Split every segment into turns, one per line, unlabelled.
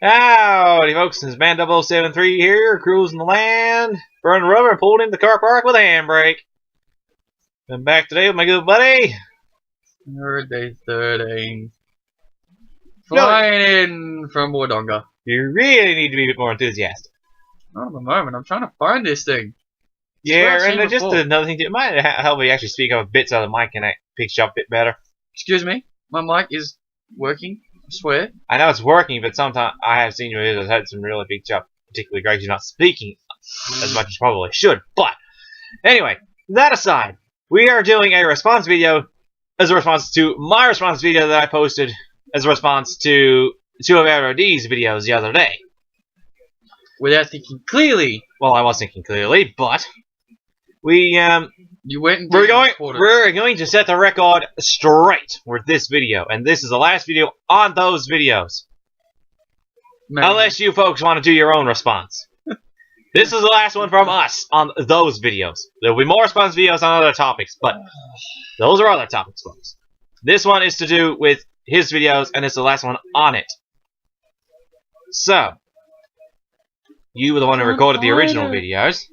Howdy folks, it's Man 0073 here, cruising the land, burning rubber, pulled into the car park with a handbrake. I'm back today with my good buddy.
Day 13. Flying in from Wodonga.
You really need to be a bit more enthusiastic.
Not at the moment, I'm trying to find this thing.
Yeah, and just another thing, it might help me actually speak up a bit so the mic can pick you up a bit better.
Excuse me, my mic is working, I swear.
I know it's working, but sometimes I have seen you have had some really big job, particularly Greg, you're not speaking as much as you probably should. But, anyway, that aside, we are doing a response video as a response to my response video that I posted as a response to two of ROD's videos the other day.
Without thinking clearly.
Well, I was thinking clearly, but
you went and
we're going to set the record straight with this video, and this is the last video on those videos. Maybe. Unless you folks want to do your own response. This is the last one from us on those videos. There will be more response videos on other topics, but those are other topics, folks. This one is to do with his videos, and it's the last one on it. So, you were the one who recorded the original videos.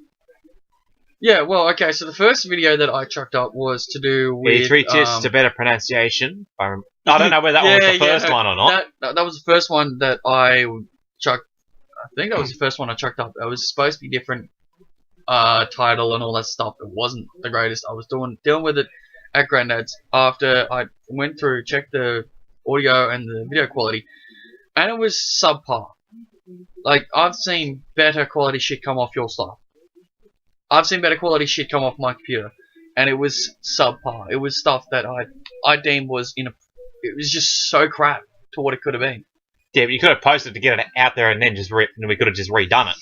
Yeah, well, okay, so the first video that I chucked up was to do with...
3 tips to better pronunciation. I don't know whether that was the first one or not.
That was the first one that I chucked... I think that was the first one I chucked up. It was supposed to be different title and all that stuff. It wasn't the greatest. I was dealing with it at Grandad's after I went through, checked the audio and the video quality, and it was subpar. Like, I've seen better quality shit come off your stuff. I've seen better quality shit come off my computer, and it was subpar. It was stuff that I deemed was it was just so crap to what it could have been.
Yeah, but you could have posted to get it out there, and then we could have just redone it.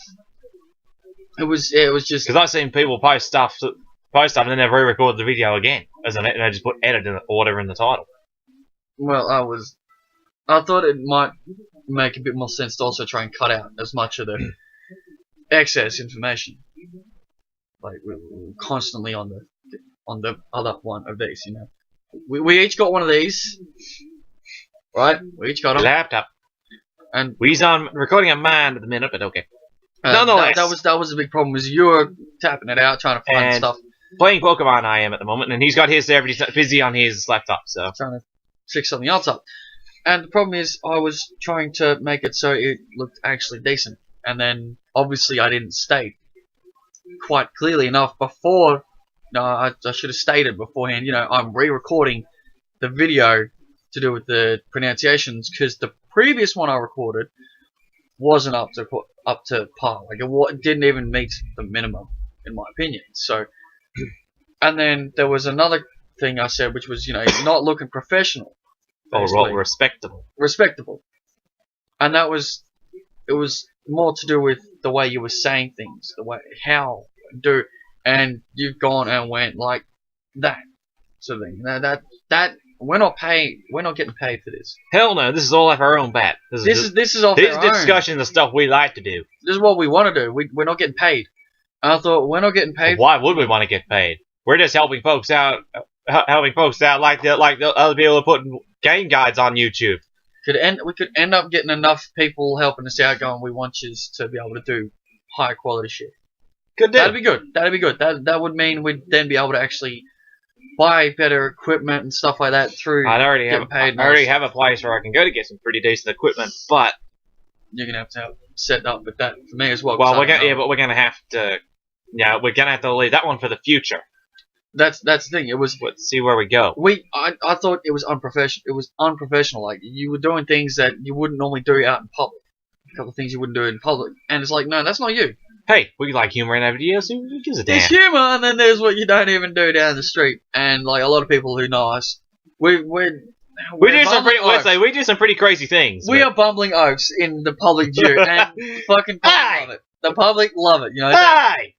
It was just
because I've seen people post stuff, and then they re-record the video again, and they just put edit in it or whatever in the title.
Well, I thought it might make a bit more sense to also try and cut out as much of the excess information. Like we're constantly on the other one of these, you know. We each got one of these, right? We each got them.
Laptop.
And
we's on recording on mine at the minute, but okay. Nonetheless,
that was a big problem. Was you were tapping it out, trying to find stuff.
Playing Pokemon, I am at the moment, and he's got his there, but he's busy on his laptop, so
trying to fix something else up. And the problem is, I was trying to make it so it looked actually decent, and then obviously I didn't state quite clearly enough before. No, I should have stated beforehand. You know, I'm re-recording the video to do with the pronunciations because the previous one I recorded wasn't up to par. Like it didn't even meet the minimum, in my opinion. So, and then there was another thing I said, which was, you know, not looking professional.
Oh, respectable.
Respectable. And it was more to do with the way you were saying things, the way how do, and you've gone and went like that sort of thing. That we're not getting paid for this.
Hell no, this is all off our own bat.
This is off our own.
This discussion is stuff we like to do.
This is what we want to do. We're not getting paid. And I thought, we're not getting paid.
Why would we want to get paid? We're just helping folks out like the other people who put game guides on YouTube.
We could end up getting enough people helping us out going, we want you to be able to do high quality shit. That'd be good. That would mean we'd then be able to actually buy better equipment and stuff like that through
I already have a place where I can go to get some pretty decent equipment, but
you're gonna have to set up with that for me as well.
Well, we're gonna have to leave that one for the future.
That's the thing.
Let's see where we go.
I thought it was unprofessional. It was unprofessional. Like you were doing things that you wouldn't normally do out in public. A couple of things you wouldn't do in public, and it's like, no, that's not you.
Hey, we like humor in our videos. Who gives a damn?
There's humor, and then there's what you don't even do down the street. And like a lot of people who know us, we
do some pretty crazy things.
We are bumbling oafs in the public view, and fucking love it. The public love it, you know.
Hey,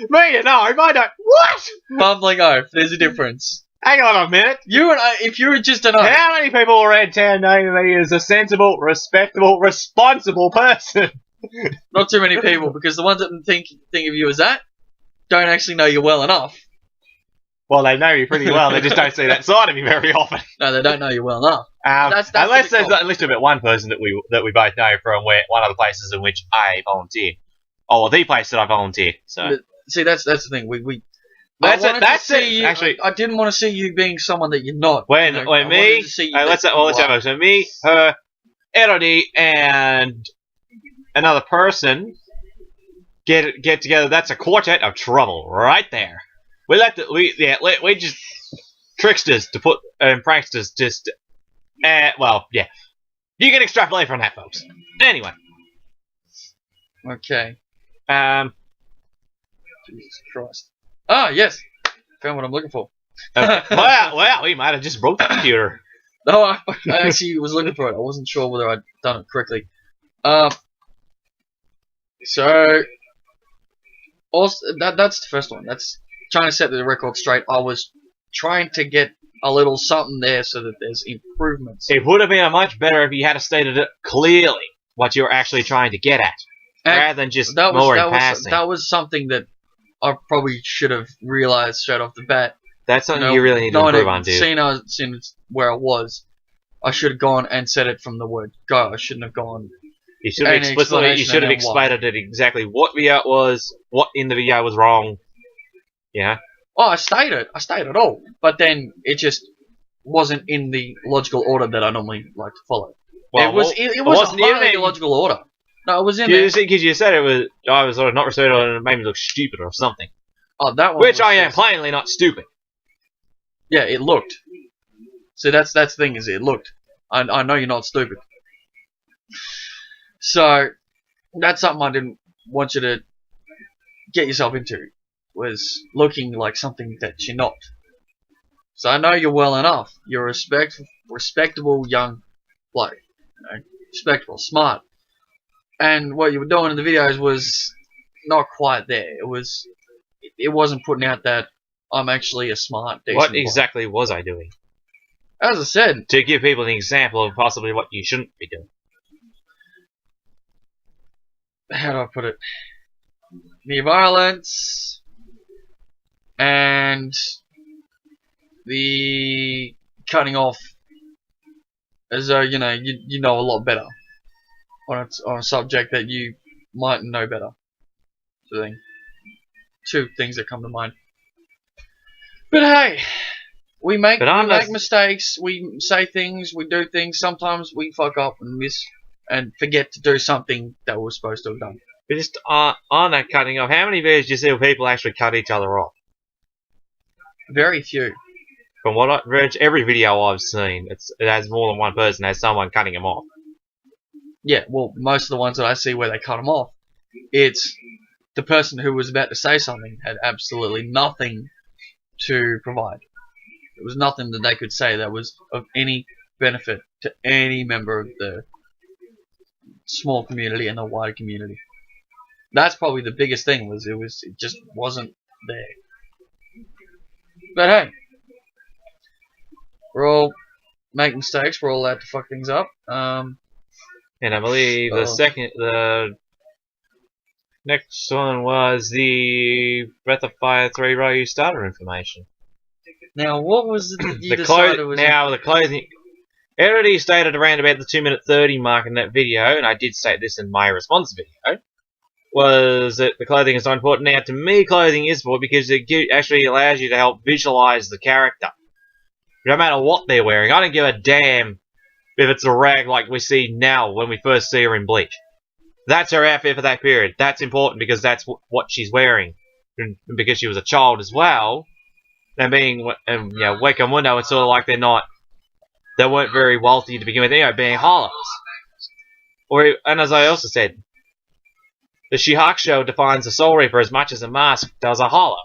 me and I don't. What?
Bumbling oaf. There's a difference.
Hang on a minute.
If you were just an oaf.
How many people around town know me as a sensible, respectable, responsible person?
Not too many people, because the ones that think of you as that don't actually know you well enough.
Well, they know me pretty well. They just don't see that side of me very often.
No, they don't know you well enough.
That's unless there's at least about one person that we both know from one of the places in which I volunteer, or the place that I volunteer. So
But, see, that's the thing. We
that's
I
it.
wanted
That's
to see
it.
you,
Actually,
I didn't want to see you being someone that you're not.
when
you know,
when
I
me,
wanted to see you
let's
that
have
you are.
a so me, her, Elodie, and another person get together. That's a quartet of trouble right there. We just tricksters to put and pranksters just well, yeah. You can extrapolate from that, folks. Anyway,
Okay. Jesus Christ. Ah, yes. Found what I'm looking for.
okay. well, we might have just broke the computer.
No, I actually was looking for it. I wasn't sure whether I'd done it correctly. So also that's the first one. That's trying to set the record straight. I was trying to get a little something there so that there's improvements.
It would have been much better if you had stated it clearly what you were actually trying to get at,
And
rather than just
that
more in
was
passing.
that was something that I probably should have realized straight off the bat.
That's something you really need to improve on, dude.
Seeing where I was, I should have gone and said it from the word go. I shouldn't have gone.
You should have
An
explicitly. You
explanation
should have
and then
explained it exactly what video it was, what in the video was wrong. Yeah.
Oh, I stated it all, but then it just wasn't in the logical order that I normally like to follow.
Well,
it was
wasn't
a
in
highly
there.
illogical order. No, it was in there.
Because you said it was, I was sort of not respectful and it made me look stupid or something.
Oh, that one.
Which
was
I am
just-
plainly not stupid.
Yeah, it looked. So that's the thing, is it looked. I know you're not stupid. So that's something I didn't want you to get yourself into, was looking like something that you're not. So I know you're well enough. You're a respectable young bloke. You know, respectable, smart. And what you were doing in the videos was not quite there. It wasn't putting out that I'm actually a smart, decent
What
bloke.
exactly was I doing?
As I said,
To give people an example of possibly what you shouldn't be doing.
how do I put it? The violence and the cutting off, as though you know a lot better on a subject that you might know better. So two things that come to mind. But hey, we make mistakes. We say things. We do things. Sometimes we fuck up and miss and forget to do something that we're supposed to have done.
But just on that cutting off, how many videos do you see where people actually cut each other off?
Very few.
From what every video I've seen, it has more than one person, has someone cutting them off.
Yeah, well, most of the ones that I see where they cut them off, it's the person who was about to say something had absolutely nothing to provide. There was nothing that they could say that was of any benefit to any member of the small community and the wider community. That's probably the biggest thing, it just wasn't there. But hey, we're all make mistakes, we're all allowed to fuck things up.
And I believe the next one was the Breath of Fire 3 Ryu starter information.
Now, what was it that you
The
decided was...
clothing. It already stated around about the 2-minute 30 mark in that video, and I did state this in my response video, was that the clothing is not important. Now, to me, clothing is important because it actually allows you to help visualize the character. No matter what they're wearing, I don't give a damn if it's a rag like we see now when we first see her in Bleach. That's her outfit for that period. That's important because that's what she's wearing. And because she was a child as well, and being, Wake Mundo, it's sort of like they weren't very wealthy to begin with, being hollows. And as I also said, the Shihakusho defines a Soul Reaper as much as a mask does a hollow.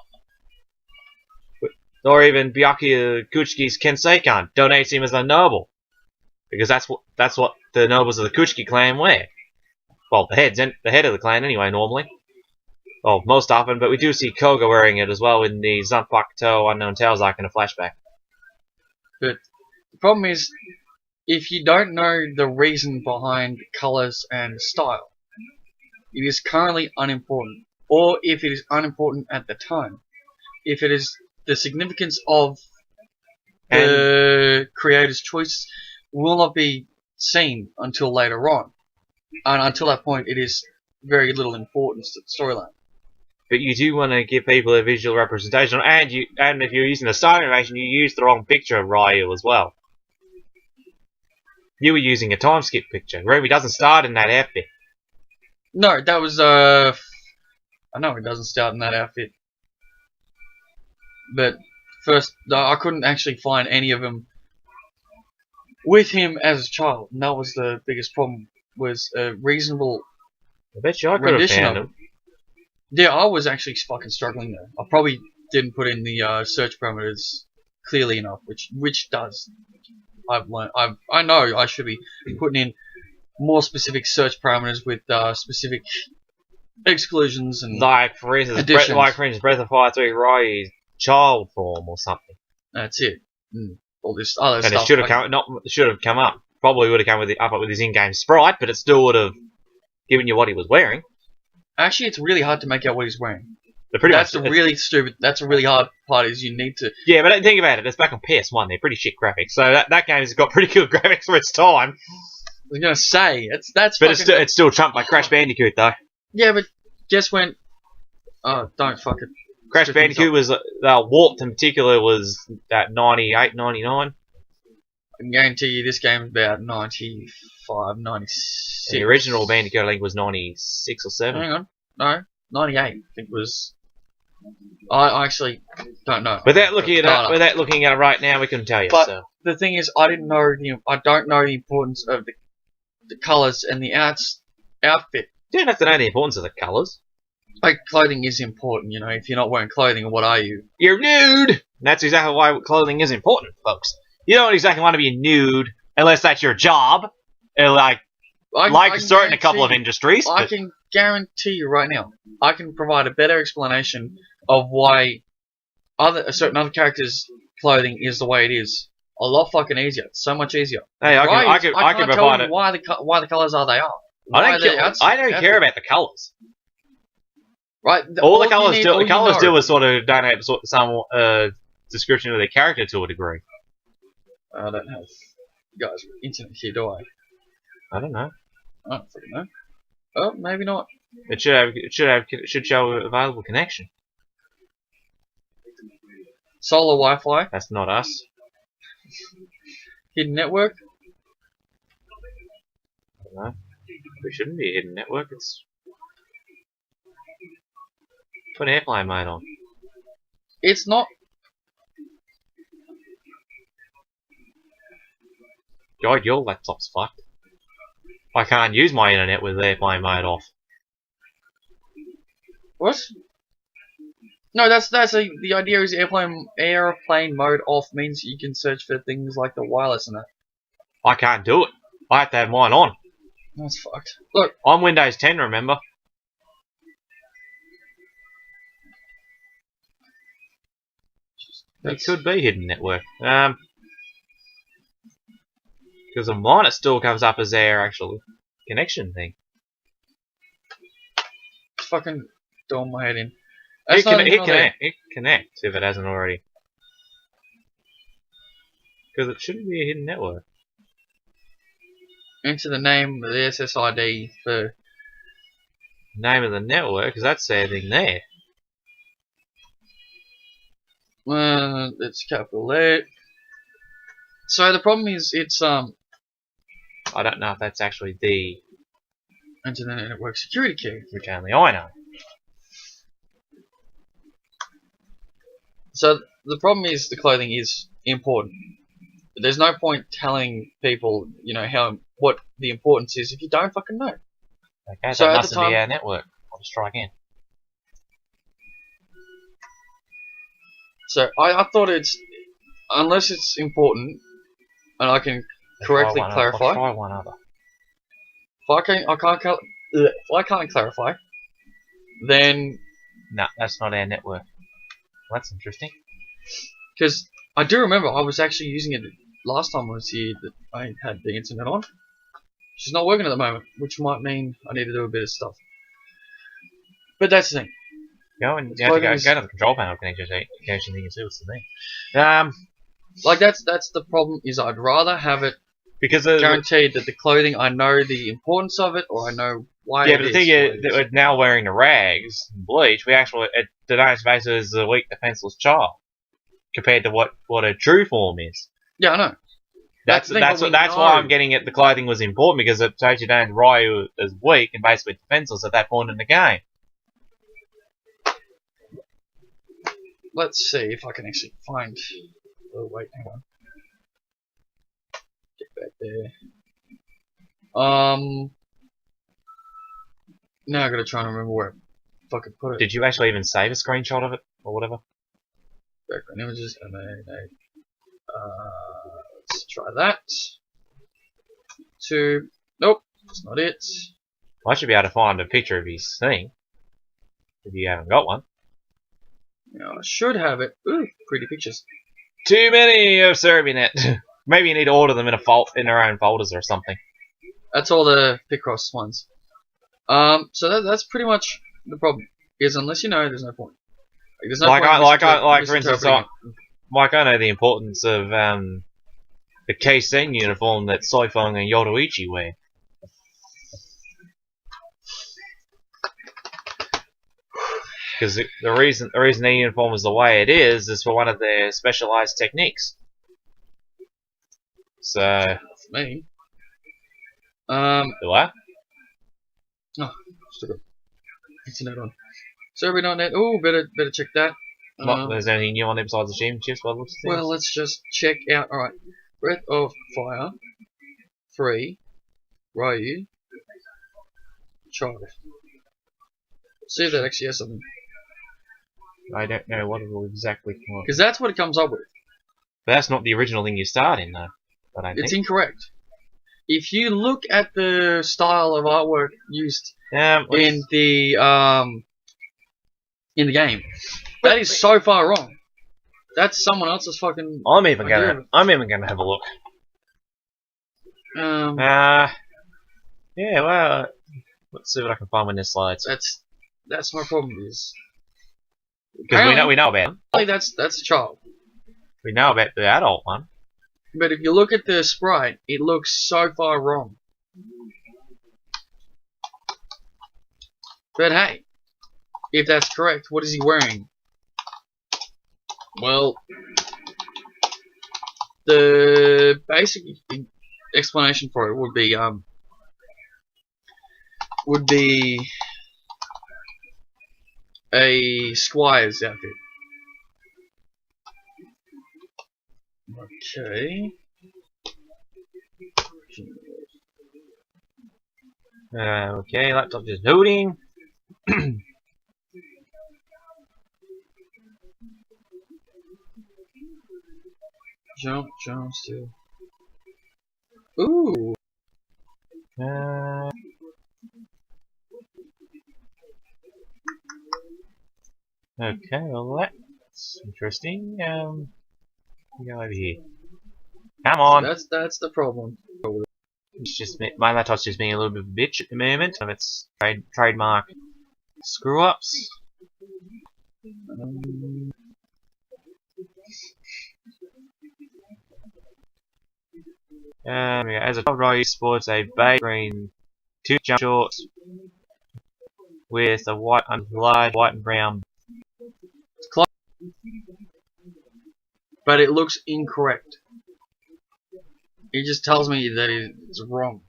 Or even Byakuya Kuchiki's Kenseikan donates him as a noble. Because that's what the nobles of the Kuchiki clan wear. Well, the head of the clan anyway, normally. Well, most often, but we do see Koga wearing it as well in the Zanpakuto Unknown Tales arc in a flashback.
But the problem is, if you don't know the reason behind colours and style, it is currently unimportant. Or if it is unimportant at the time. If it is the significance of the creator's choice will not be seen until later on, and until that point, it is very little importance to the storyline.
But you do want to give people a visual representation, and if you're using the style animation, you use the wrong picture of Ryu as well. You were using a time skip picture. Ryu doesn't start in that outfit.
No, that was I know it doesn't start in that outfit. But first, I couldn't actually find any of them with him as a child, and that was the biggest problem. Was a reasonable
I bet you I could have found him.
Yeah, I was actually fucking struggling there. I probably didn't put in the search parameters clearly enough, which does. I've learned. I know I should be putting in more specific search parameters with specific exclusions and
like for instance, Breath of Fire 3 Ryu's child form or something.
That's it. All this other
and
stuff.
It should have come up. Probably would have come up with his in-game sprite, but it still would have given you what he was wearing.
Actually, it's really hard to make out what he's wearing.
That's
a really stupid. That's a really hard part. Is you need to.
Yeah, but think about it. It's back on PS1. They're pretty shit graphics. So that game's got pretty good graphics for its time.
I was gonna say that's.
But it's still trumped by Crash Bandicoot though.
Yeah, but guess when? Oh, don't fuck it.
Crash Bandicoot was Warped in particular was at 98, 99.
I can guarantee you this game's about 95, 96.
The original Bandicoot, I think, was 96 or 7.
Hang on. No, 98, I think was... I actually don't know.
Without looking at it right now, we couldn't tell you.
But
so.
The thing is, I don't know the importance of the colours and the outfit.
You don't have to know the importance of the colours.
Like, clothing is important, you know. If you're not wearing clothing, what are you?
You're nude! And that's exactly why clothing is important, folks. You don't exactly want to be nude unless that's your job. Like certain a couple of industries.
I can guarantee you right now, I can provide a better explanation of why certain other characters' clothing is the way it is. A lot fucking easier. So much easier.
Hey, I can provide it.
Why the colours are they are.
I don't care about the colours.
Right.
All the colours do is sort of donate some description of their character to a degree.
I don't have guys internet here, do I?
I don't know.
I don't fucking know. Oh, maybe not.
It should show available connection.
Solar Wi-Fi.
That's not us.
Hidden network.
I don't know. It shouldn't be a hidden network. It's put airplane mode on.
It's not.
God, your laptop's fucked. I can't use my internet with airplane mode off.
What? No, the idea is airplane mode off means you can search for things like the wireless and that.
I can't do it. I have to have mine on.
That's fucked. Look,
I'm Windows 10, remember? It could be hidden network. Because on mine it still comes up as their actual connection thing.
It's fucking doing my head in.
Hit connect if it hasn't already. Because it shouldn't be a hidden network.
Enter the name of the SSID for...
Name of the network, because that's their thing there.
It's capital A. So the problem is, it's
I don't know if that's actually the
Internet Network Security Key,
which only I know.
So the problem is the clothing is important. There's no point telling people, you know, what the importance is if you don't fucking know.
Okay, so that mustn't be our network. I'll just try again.
So I thought unless it's important, and I can correctly clarify.
I'll try one other.
If I can't clarify, then
no, that's not our network. Well, that's interesting.
Because I do remember I was actually using it last time I was here that I had the internet on. She's not working at the moment, which might mean I need to do a bit of stuff. But that's the thing.
Go and you have to go to the control panel connection thing and see what's the thing.
Like that's the problem. Is I'd rather have it
because
guaranteed that the clothing, I know the importance of it, or I know why.
Yeah, but the thing is, that we're now wearing the rags and bleach, we actually it denotes basically as a weak, defenseless child compared to what a true form is.
Yeah, I know.
That's why I'm getting it. The clothing was important because it takes you down to Ryu as weak and basically defenseless at that point in the game.
Let's see if I can actually find. Oh wait, hang on. Get back there. Now I gotta try and remember where I fucking put it.
Did you actually even save a screenshot of it or whatever?
Background images. Let's try that. Nope, that's not it.
I should be able to find a picture of his thing if you haven't got one.
Now I should have it. Ooh, pretty pictures.
Too many of Serbianet. Maybe you need to order them in their own folders or something.
That's all the Picross ones. So that's pretty much the problem. Is unless you know, there's no point. There's no point
for instance, Mike, I know the importance of the K-Sen uniform that Soifong and Yoruichi wear. Because the reason their uniform is the way it is for one of their specialized techniques. So
for me.
What?
Oh, still got internet on. Serbian.net. Oh, better check that.
There's anything new on it besides the championships?
Well, let's just check out. All right, Breath of Fire 3, Ryu, Child. See if that actually has something.
I don't know what it will exactly come.
Because that's what it comes up with.
But that's not the original thing you start in, though.
It's incorrect. If you look at the style of artwork used in the game, that is so far wrong. That's someone else's fucking.
I'm even gonna have a look. Yeah. Well, let's see what I can find in this slides.
That's my problem is.
Because we know about it.
That's a child.
We know about the adult one.
But if you look at the sprite, it looks so far wrong. But hey, if that's correct, what is he wearing? Well, the basic explanation for it would be a squire's outfit. Okay.
Okay, laptop just loading.
Jump, still. Ooh.
Okay, well that's interesting. Go over here. Come on.
That's the problem.
It's just my laptop's just being a little bit of a bitch at the moment of its trademark screw ups. As a top Ryu sports a beige green 2 jump shorts with a white and brown.
But it looks incorrect. It just tells me that it's wrong.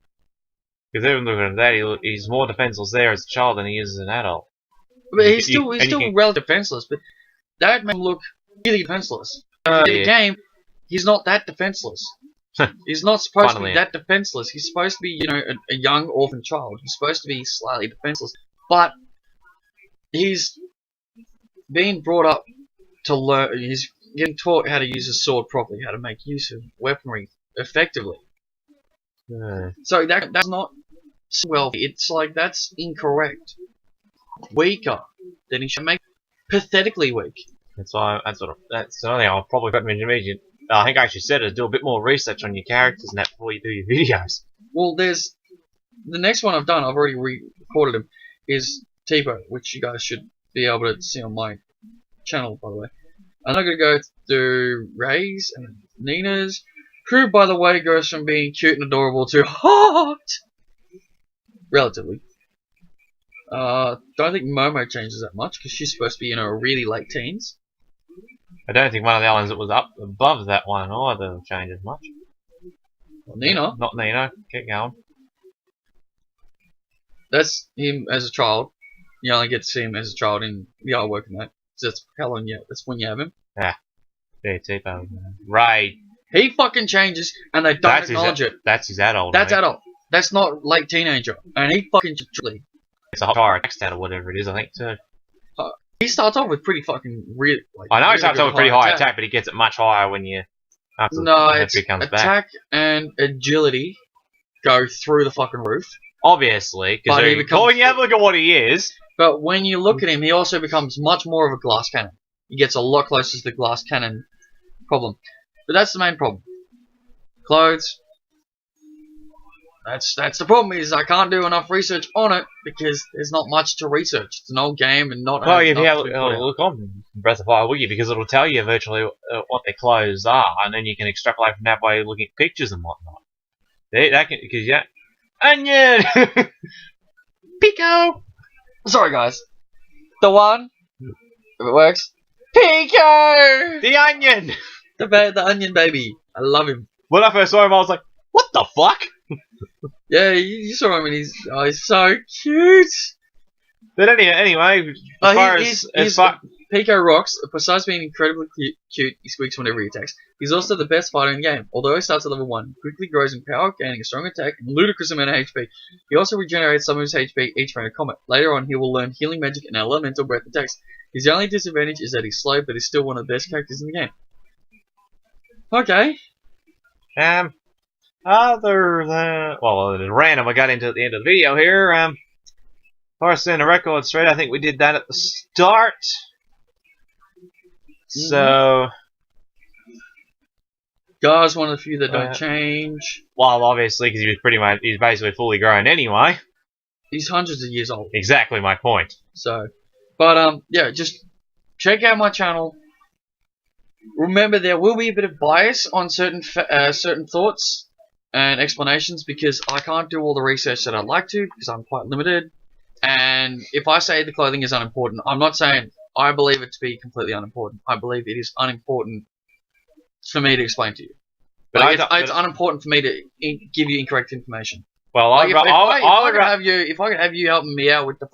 Because even looking at that, he's more defenseless there as a child than he is as an adult.
But he's still relatively defenseless. But that makes him look really defenseless. In the game, he's not that defenseless. He's not supposed to be that defenseless. He's supposed to be, a young orphan child. He's supposed to be slightly defenseless. But he's being brought up to learn. He's getting taught how to use a sword properly, how to make use of weaponry effectively. So that's not well. It's like that's incorrect. Weaker than he should make. Pathetically weak.
That's something I'll probably got to mention. I think I actually said it. Do a bit more research on your characters and that before you do your videos.
Well, there's the next one I've done. I've already recorded him. Is Tipo, which you guys should be able to see on my channel, by the way. I'm not going to go through Ray's and Nina's, who, by the way, goes from being cute and adorable to hot! Relatively. Don't think Momo changes that much, because she's supposed to be in her really late teens.
I don't think one of the ones that was up above that one either changes much.
Well, Nina.
Not Nina. Keep going.
That's him as a child. You only get to see him as a child in the artwork and that. So that's how long that's when you have him.
Yeah. Yeah, T-Bone. Right.
He fucking changes and they don't acknowledge it.
That's his adult.
That's adult. That's not late teenager. And he fucking truly.
It's a higher attack stat or whatever it is, I think, too.
He starts off with pretty fucking real. Like,
I know
really
he starts off with pretty high attack, but he gets it much higher when you.
No, it's attack and agility go through the fucking roof.
Obviously, because when you have a look at what he is.
But when you look at him, he also becomes much more of a glass cannon. He gets a lot closer to the glass cannon problem. But that's the main problem. Clothes. That's the problem, is I can't do enough research on it because there's not much to research. It's an old game and not.
Well, you have look on Breath of Fire Wiki, because it'll tell you virtually what their clothes are, and then you can extrapolate from that by looking at pictures and whatnot. Because yeah, onion, Pico.
Sorry, guys. The one, if it works, Pico.
The onion.
The onion baby. I love him.
When I first saw him, I was like, "What the fuck?"
Yeah, you saw him and he's so cute.
But anyway,
Pico rocks. Besides being incredibly cute, he squeaks whenever he attacks. He's also the best fighter in the game. Although he starts at level 1, he quickly grows in power, gaining a strong attack and a ludicrous amount of HP. He also regenerates some of his HP each round of combat. Later on, he will learn healing magic and elemental breath attacks. His only disadvantage is that he's slow, but he's still one of the best characters in the game. Okay.
Other than, well, the random I got into at the end of the video here, first in the record straight, I think we did that at the start. So,
Gar's one of the few that don't change.
Well, obviously, because he's basically fully grown anyway.
He's hundreds of years old.
Exactly my point.
So, but yeah, just check out my channel. Remember, there will be a bit of bias on certain thoughts and explanations, because I can't do all the research that I'd like to, because I'm quite limited. And if I say the clothing is unimportant, I'm not saying I believe it to be completely unimportant. I believe it is unimportant for me to explain to you. But it's unimportant for me to give you incorrect information.
Well,
like if I could have you helping me out with the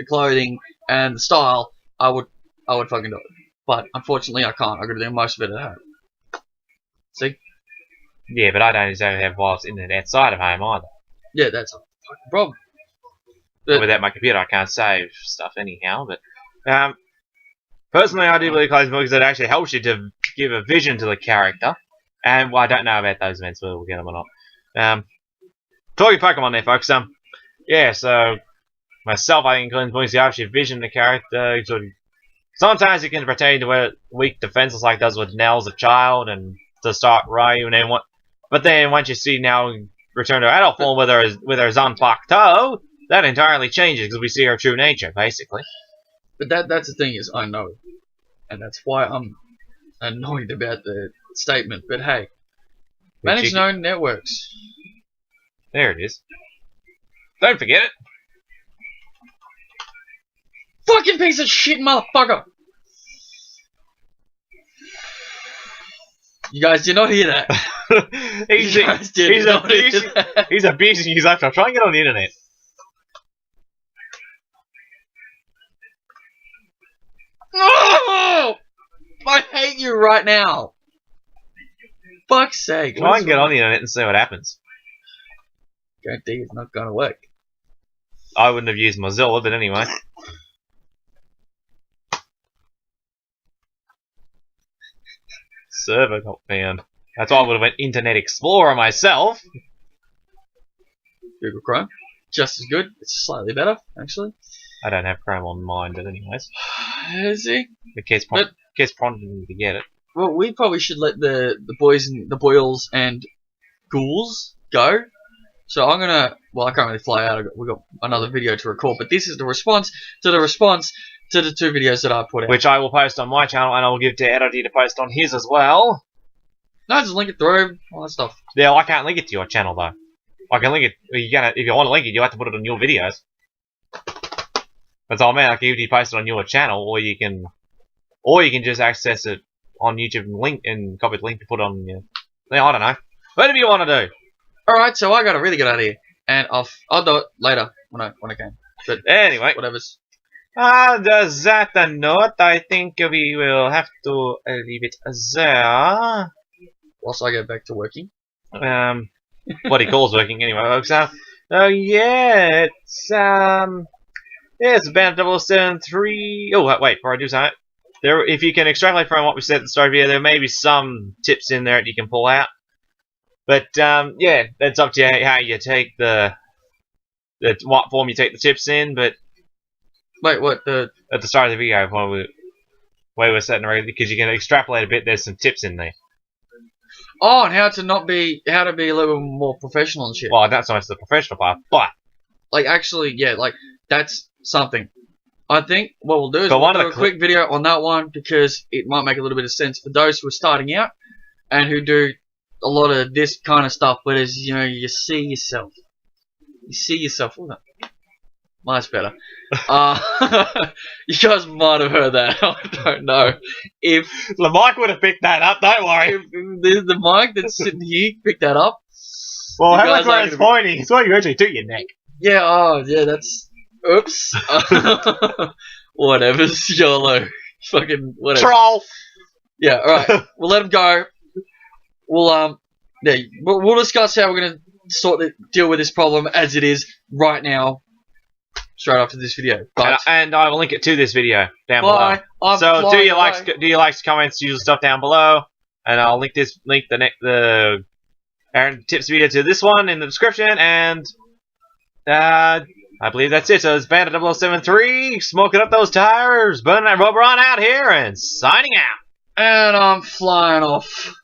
clothing and the style, I would fucking do it. But unfortunately, I can't. I got to do most of it at home. See?
Yeah, but I don't exactly have wireless internet outside of home either.
Yeah, that's a fucking problem. But
without my computer, I can't save stuff anyhow. But personally, I do believe clothing because it actually helps you to give a vision to the character. And well, I don't know about those events, whether we'll get them or not. Talking Pokemon there, folks. Yeah. So myself, I think clothing points actually vision the character. Sort of, sometimes it can pertain to a weak defenses, like does with Nell as a child, and to start Ryu, and then what. But then once you see now return to adult form with her Zanpakuto, that entirely changes because we see her true nature, basically.
But that's the thing, is I know, and that's why I'm annoyed about the statement. But hey, manage known networks.
There it is. Don't forget it.
Fucking piece of shit, motherfucker! You guys did not hear that.
He's abusing his laptop. Try and get on the internet.
No! I hate you right now. Fuck's sake.
Try and get on the internet and see what happens.
Guarantee it's not gonna work.
I wouldn't have used Mozilla, but anyway. Server got found. That's why I would have went Internet Explorer myself.
Google Chrome, just as good. It's slightly better, actually.
I don't have Chrome on mine, but anyways.
Is he?
It gets prompted me to get it.
Well, we probably should let the boys and the boils and ghouls go. So I'm gonna. Well, I can't really fly out. We got another video to record, but this is the response to the response to the 2 videos that I put out.
which I will post on my channel, and I will give to Eddie to post on his as well.
No, just link it through, all that stuff.
Yeah, I can't link it to your channel though. I can link it. If you want to link it, you have to put it on your videos. That's all, man. I can either post it on your channel, or you can just access it on YouTube and link and copy the link to put on your. Yeah, I don't know. Whatever you want to do.
Alright, so I got a really good idea, and I'll do it later when I can. But
Anyway,
whatever's.
does that note? I think we will have to leave it there.
Whilst I get back to working.
What he calls working anyway, folks. Yeah, it's band 073. Oh, wait, before I do something. If you can extrapolate from what we said at the start of the video, there may be some tips in there that you can pull out. But, yeah, that's up to you how you take what form you take the tips in, but...
Wait, what?
At the start of the video, when we were setting around, because you can extrapolate a bit, there's some tips in there.
Oh, and how to be a little more professional and shit.
Well, that's not the professional part, but...
Like, actually, yeah, like, that's something. I think what we'll do is we'll do a quick video on that one, because it might make a little bit of sense for those who are starting out, and who do a lot of this kind of stuff, but as, you know, you see yourself. You see yourself, wasn't it? Much better. You guys might have heard that. I don't know. If
the mic would have picked that up, don't worry.
If the mic that's sitting here picked that up.
Well, how much where it's pointing? It's pointing actually to your neck.
Yeah, oh, yeah, that's... Oops. Whatever, YOLO. Fucking, whatever.
Troll!
Yeah, alright. We'll let him go. We'll discuss how we're going to deal with this problem as it is right now. Straight after this video. But
and I will link it to this video down below. So do your likes, comments, usual stuff down below, and I'll link the Aaron Tips video to this one in the description, and I believe that's it. So it's Bandit 0073, smoking up those tires, burning that rubber on out here, and signing out.
And I'm flying off.